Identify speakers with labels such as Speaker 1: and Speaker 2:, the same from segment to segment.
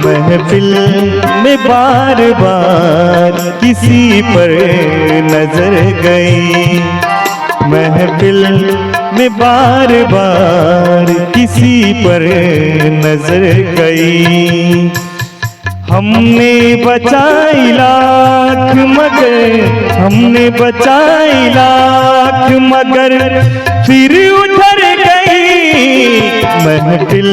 Speaker 1: महफिल में बार बार किसी पर नजर गई, महफिल में बार बार किसी पर नजर गई। हमने बचाई लाख मगर, हमने बचाई लाख मगर फिर उधर गई। महफिल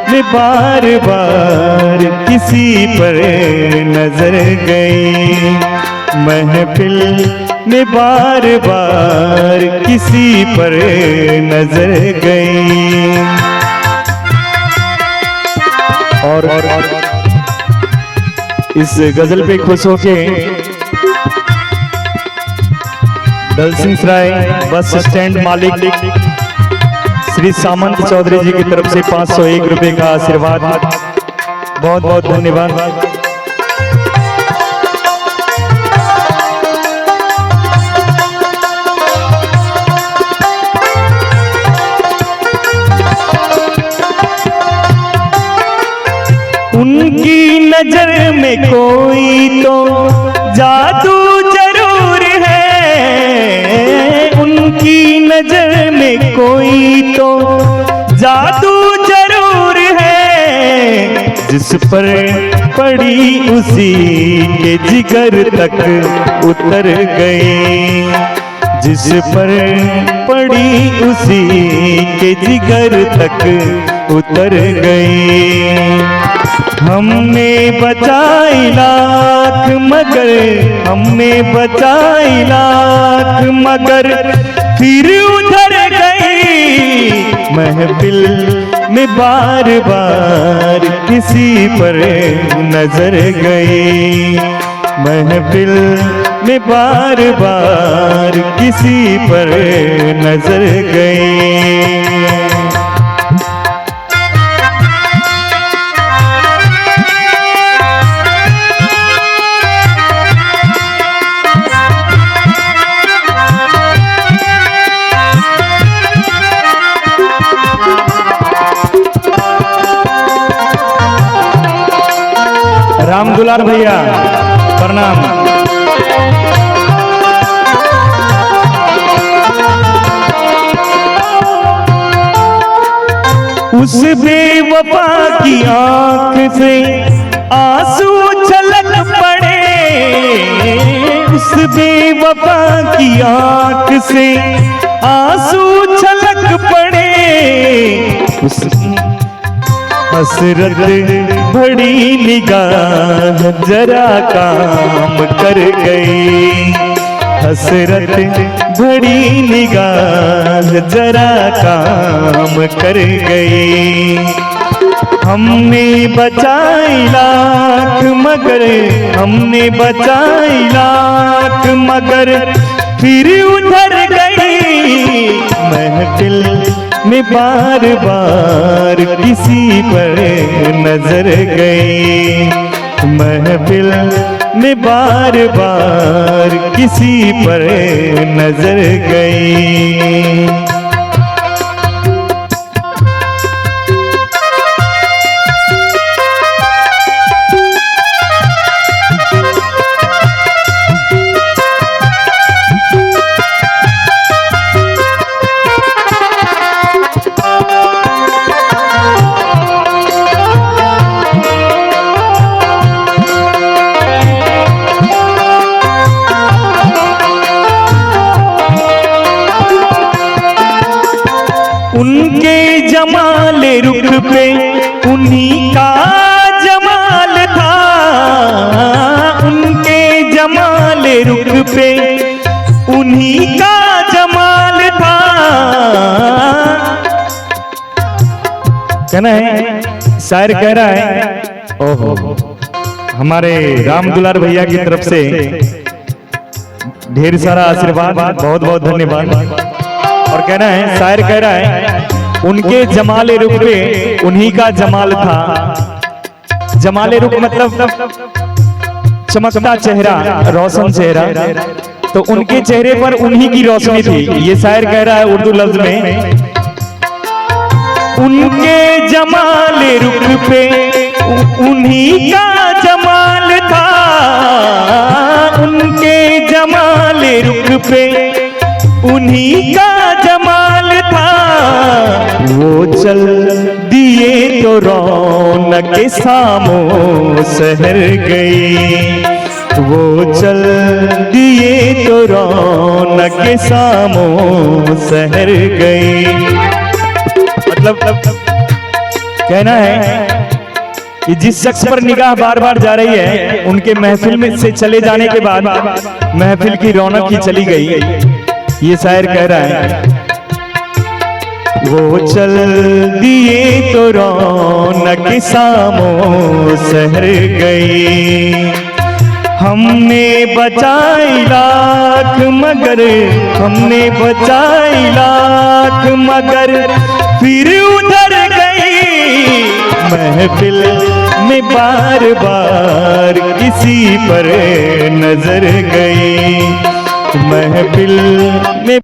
Speaker 1: में बार बार किसी पर नजर गई, महफिल में बार बार किसी पर नजर गई। और इस गजल पे खुश होके दलसिंहसराय बस स्टैंड मालिक श्री सामंत चौधरी जी की तरफ से 501 रुपए का आशीर्वाद, बहुत बहुत धन्यवाद। उनकी नजर में कोई तो जादू जरूर है, उनकी नजर में कोई तो जादू जरूर है। जिस पर पड़ी उसी के जिगर तक उतर गई, जिस पर पड़ी उसी के जिगर तक उतर गई। हमने बचाई लाख मगर, हमने बचाई लाख मगर फिर उधर गई। महफिल में बार बार किसी पर नजर गई, महफिल में बार बार किसी पर नजर गई। राम दुलार भैया प्रणाम। उस बेवफा की आंख से आंसू छलक पड़े, उस बेवफा की आंख से आंसू छलक पड़े। उस हसरत बड़ी निगाह जरा काम कर गई, हसरत बड़ी निगाह जरा काम कर गई। हमने बचाई लाख मगर, हमने बचाई लाख मगर फिर उधर गई। महफिल में बार बार किसी पर नजर गई, महफिल में बार बार किसी पर नजर गई। उनके जमाल रुख पे उन्हीं का जमाल था, उनके जमाल रुख पे उन्हीं का जमाल था। कहना है, शायर कह रहा है, ओहो हमारे राम दुलार भैया की तरफ से ढेर सारा आशीर्वाद, बहुत बहुत धन्यवाद। और कहना है, शायर कह रहा है, उनके जमाल रुख पे उन्हीं का जमाल था। जमाल रुख मतलब चमकता चेहरा, रोशन चेहरा, तो उनके चेहरे पर उन्हीं की रोशनी थी। ये शायर कह रहा है उर्दू लफ्ज में, उनके जमाल रुख पे उन्हीं का जमाल था, उनके जमाल रुख पे उन्हीं का जमाल था। वो चल दिए तो रौनक सामो शहर गई, वो चल दिए तो रौनक सामो शहर गई। मतलब कहना है कि जिस शख्स पर निगाह बार बार जा रही है, उनके महफिल में से चले जाने के बाद महफिल की रौनक ही चली गई। ये शायर कह रहा है, वो चल दिए तो रौनक सामो शहर गई। हमने बचाई लाख मगर, हमने बचाई लाख मगर फिर उधर गई। महफिल में बार बार किसी पर नजर गई, महफिल में